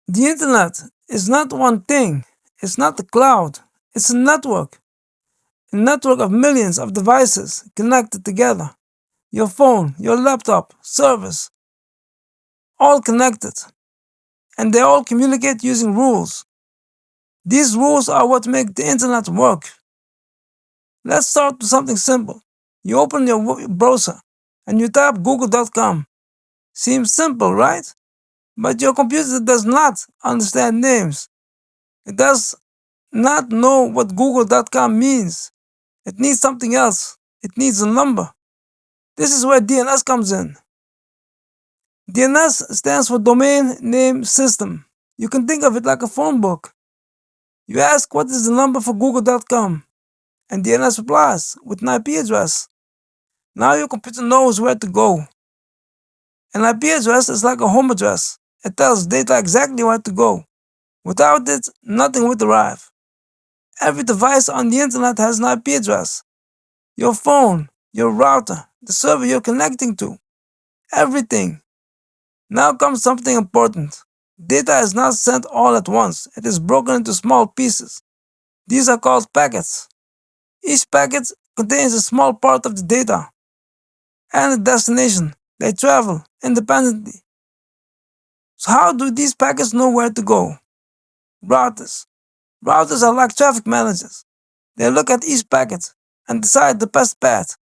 The internet is not one thing, it's not a cloud, it's a network of millions of devices connected together. Your phone, your laptop, servers, all connected, and they all communicate using rules. These rules are what make the internet work. Let's start with something simple. You open your browser and you type google.com. Seems simple, right? But your computer does not understand names. It does not know what google.com means. It needs something else. It needs a number. This is where DNS comes in. DNS stands for Domain Name System. You can think of it like a phone book. You ask what is the number for google.com, and DNS replies with an IP address. Now your computer knows where to go. An IP address is like a home address. It tells data exactly where to go. Without it, nothing would arrive. Every device on the internet has an IP address. Your phone, your router, the server you're connecting to, everything. Now comes something important. Data is not sent all at once. It is broken into small pieces. These are called packets. Each packet contains a small part of the data and the destination. They travel independently. So how do these packets know where to go? Routers. Routers are like traffic managers. They look at each packet and decide the best path.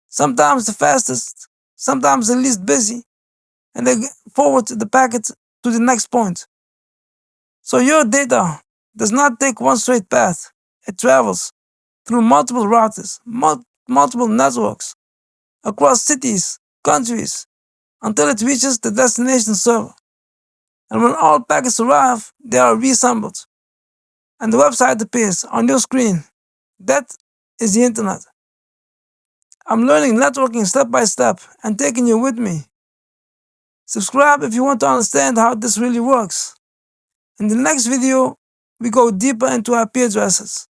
Sometimes the fastest, sometimes the least busy, and they forward the packet to the next point. So your data does not take one straight path. It travels through multiple routers, multiple networks, across cities, countries, until it reaches the destination server. And when all packets arrive, they are reassembled, and the website appears on your screen. That is the internet. I'm learning networking step by step and taking you with me. Subscribe if you want to understand how this really works. In the next video, we go deeper into IP addresses.